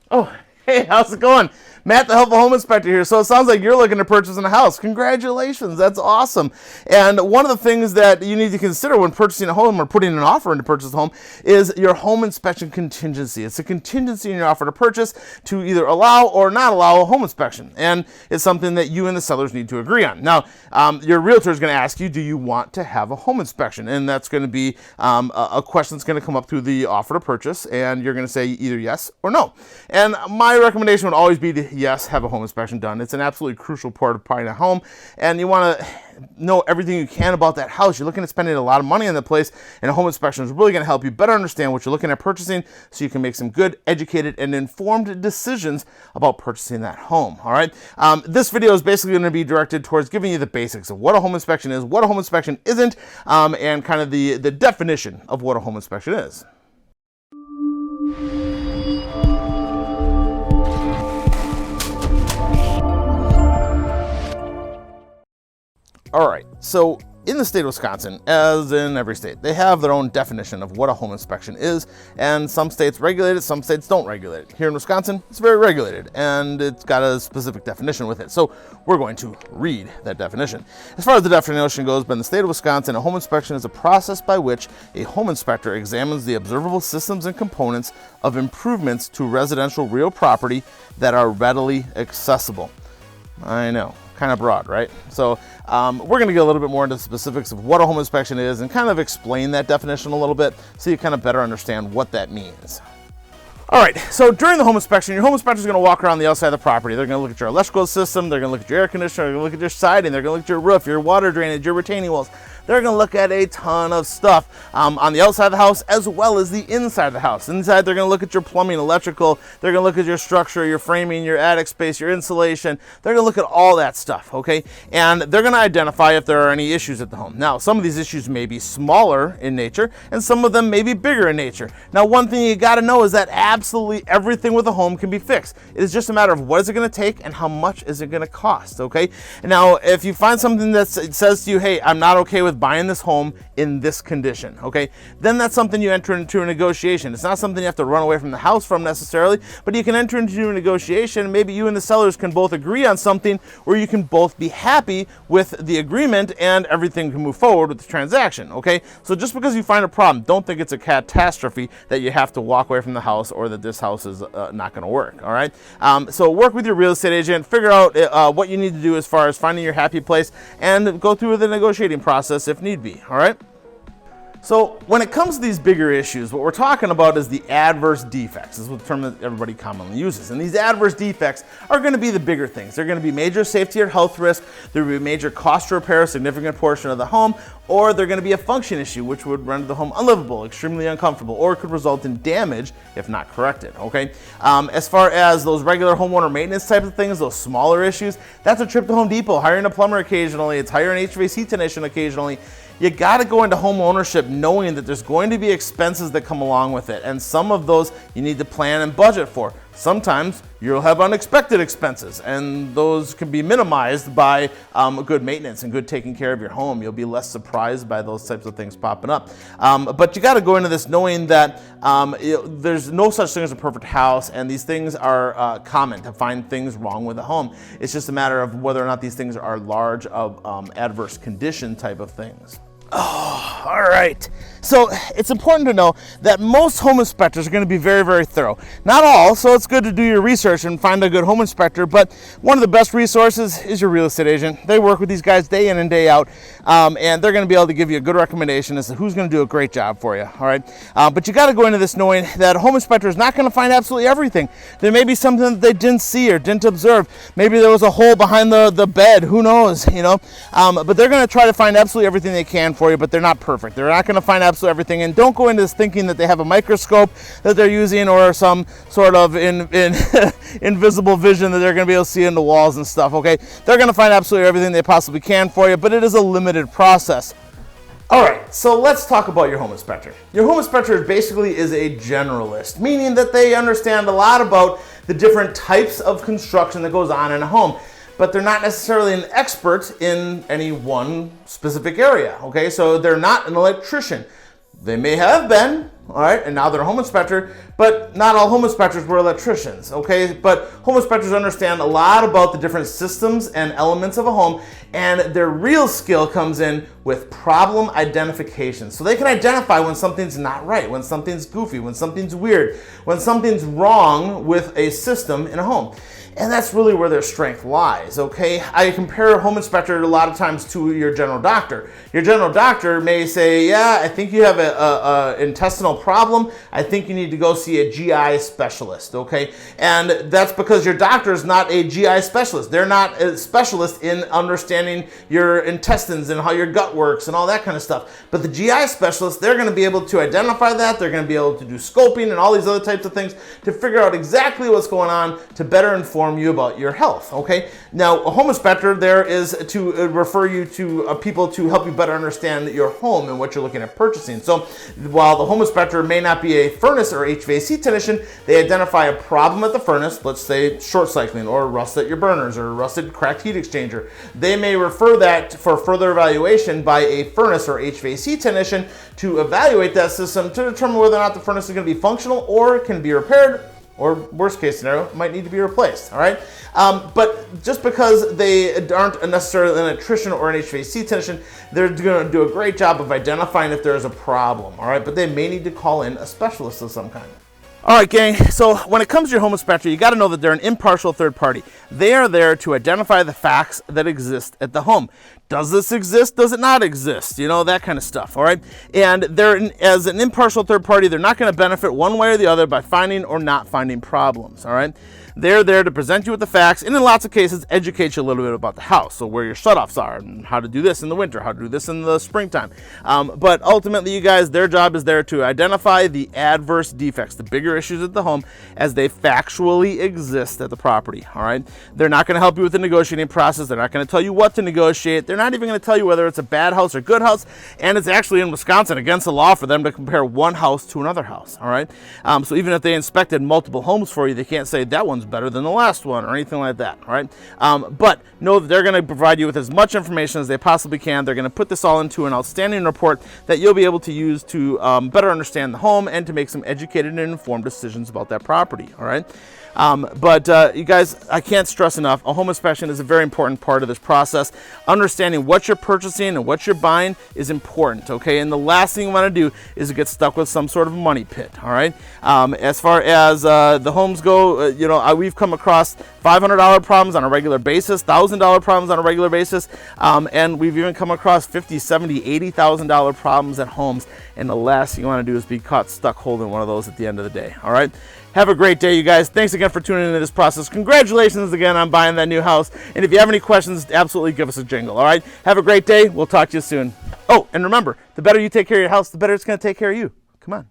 Oh, hey, how's it going? Matt, the Helpful Home Inspector here. So it sounds like you're looking to purchase a house. Congratulations, that's awesome. And one of the things that you need to consider when purchasing a home or putting an offer in to purchase a home is your home inspection contingency. It's a contingency in your offer to purchase to either allow or not allow a home inspection. And it's something that you and the sellers need to agree on. Now, your realtor is going to ask you, do you want to have a home inspection? And that's going to be a question that's going to come up through the offer to purchase, and you're going to say either yes or no. And my recommendation would always be to yes, have a home inspection done. It's an absolutely crucial part of buying a home, and you want to know everything you can about that house. You're looking at spending a lot of money on the place, and a home inspection is really going to help you better understand what you're looking at purchasing so you can make some good, educated, and informed decisions about purchasing that home. All right. This video is basically going to be directed towards giving you the basics of what a home inspection is, what a home inspection isn't, and kind of the definition of what a home inspection is. All right, so in the state of Wisconsin, as in every state, they have their own definition of what a home inspection is, and some states regulate it, some states don't regulate it. Here in Wisconsin, it's very regulated, and it's got a specific definition with it. So we're going to read that definition. As far as the definition goes, but in the state of Wisconsin, a home inspection is a process by which a home inspector examines the observable systems and components of improvements to residential real property that are readily accessible. I know. Kind of broad, right? So we're going to get a little bit more into the specifics of what a home inspection is and kind of explain that definition a little bit so you kind of better understand what that means. All right, so during the home inspection, your home inspector is going to walk around the outside of the property. They're going to look at your electrical system, they're going to look at your air conditioner, they're going to look at your siding, they're going to look at your roof, your water drainage, your retaining walls. They're going to look at a ton of stuff on the outside of the house as well as the inside of the house. Inside, they're going to look at your plumbing, electrical, they're going to look at your structure, your framing, your attic space, your insulation. They're going to look at all that stuff, okay? And they're going to identify if there are any issues at the home. Now, some of these issues may be smaller in nature, and some of them may be bigger in nature. Now, one thing you got to know is that absolutely everything with a home can be fixed. It is just a matter of what is it going to take and how much is it going to cost, okay? And now, if you find something that says to you, hey, I'm not okay with buying this home in this condition, okay, then that's something you enter into a negotiation. It's not something you have to run away from the house from necessarily, but you can enter into a negotiation. Maybe you and the sellers can both agree on something where you can both be happy with the agreement and everything can move forward with the transaction, okay? So just because you find a problem, don't think it's a catastrophe that you have to walk away from the house or that this house is not going to work, all right? So work with your real estate agent, figure out what you need to do as far as finding your happy place, and go through the negotiating process if need be, all right? So when it comes to these bigger issues, what we're talking about is the adverse defects. This is the term that everybody commonly uses. And these adverse defects are going to be the bigger things. They're going to be major safety or health risk. There will be a major cost to repair a significant portion of the home, or they're going to be a function issue, which would render the home unlivable, extremely uncomfortable, or could result in damage if not corrected, okay? As far as those regular homeowner maintenance type of things, those smaller issues, that's a trip to Home Depot, hiring a plumber occasionally, it's hiring an HVAC technician occasionally. You got to go into home ownership knowing that there's going to be expenses that come along with it, and some of those you need to plan and budget for. Sometimes you'll have unexpected expenses, and those can be minimized by good maintenance and good taking care of your home. You'll be less surprised by those types of things popping up. But you got to go into this knowing that there's no such thing as a perfect house, and these things are common to find things wrong with a home. It's just a matter of whether or not these things are large adverse condition type of things. Oh, all right. So it's important to know that most home inspectors are going to be very, very thorough. Not all, so it's good to do your research and find a good home inspector, but one of the best resources is your real estate agent. They work with these guys day in and day out, and they're going to be able to give you a good recommendation as to who's going to do a great job for you, all right? But you got to go into this knowing that a home inspector is not going to find absolutely everything. There may be something that they didn't see or didn't observe. Maybe there was a hole behind the bed, who knows, you know? But they're going to try to find absolutely everything they can for you, but they're not perfect. They're not going to find absolutely everything, and don't go into this thinking that they have a microscope that they're using or some sort of invisible vision that they're going to be able to see in the walls and stuff, okay? They're going to find absolutely everything they possibly can for you, but it is a limited process. All right, so let's talk about your home inspector. Your home inspector basically is a generalist, meaning that they understand a lot about the different types of construction that goes on in a home, but they're not necessarily an expert in any one specific area, okay? So they're not an electrician. They may have been, all right, and now they're a home inspector, but not all home inspectors were electricians, okay? But home inspectors understand a lot about the different systems and elements of a home, and their real skill comes in with problem identification. So they can identify when something's not right, when something's goofy, when something's weird, when something's wrong with a system in a home. And that's really where their strength lies, okay? I compare a home inspector a lot of times to your general doctor. Your general doctor may say, yeah, I think you have an intestinal problem. I think you need to go see a GI specialist, okay? And that's because your doctor is not a GI specialist. They're not a specialist in understanding your intestines and how your gut works and all that kind of stuff. But the GI specialist, they're gonna be able to identify that. They're gonna be able to do scoping and all these other types of things to figure out exactly what's going on to better inform you about your health, okay? Now, a home inspector there is to refer you to people to help you better understand your home and what you're looking at purchasing. So while the home inspector may not be a furnace or HVAC technician, they identify a problem at the furnace, let's say short cycling or rust at your burners or rusted cracked heat exchanger. They may refer that for further evaluation by a furnace or HVAC technician to evaluate that system to determine whether or not the furnace is going to be functional or can be repaired, or worst case scenario, might need to be replaced, all right? But just because they aren't necessarily an electrician or an HVAC technician, they're gonna do a great job of identifying if there's a problem, all right? But they may need to call in a specialist of some kind. All right, gang, so when it comes to your home inspector, you gotta know that they're an impartial third party. They are there to identify the facts that exist at the home. Does this exist? Does it not exist? You know, that kind of stuff, all right? And as an impartial third party, they're not gonna benefit one way or the other by finding or not finding problems, all right? They're there to present you with the facts and in lots of cases educate you a little bit about the house. So where your shutoffs are and how to do this in the winter, how to do this in the springtime. But ultimately, you guys, their job is there to identify the adverse defects, the bigger issues at the home as they factually exist at the property, all right? They're not gonna help you with the negotiating process. They're not gonna tell you what to negotiate. They're not even gonna tell you whether it's a bad house or good house. And it's actually in Wisconsin against the law for them to compare one house to another house, all right? So even if they inspected multiple homes for you, they can't say that one's better than the last one or anything like that, all right? But know that they're going to provide you with as much information as they possibly can. They're going to put this all into an outstanding report that you'll be able to use to better understand the home and to make some educated and informed decisions about that property, all right? You guys, I can't stress enough, a home inspection is a very important part of this process. Understanding what you're purchasing and what you're buying is important, okay? And the last thing you want to do is get stuck with some sort of money pit, all right? As far as the homes go, we've come across $500 problems on a regular basis, $1,000 problems on a regular basis, and we've even come across $50,000, $70,000, $80,000 problems at homes. And the last thing you want to do is be caught stuck holding one of those at the end of the day, all right? Have a great day, you guys. Thanks again for tuning into this process. Congratulations again on buying that new house. And if you have any questions, absolutely give us a jingle, all right? Have a great day. We'll talk to you soon. Oh, and remember, the better you take care of your house, the better it's going to take care of you. Come on.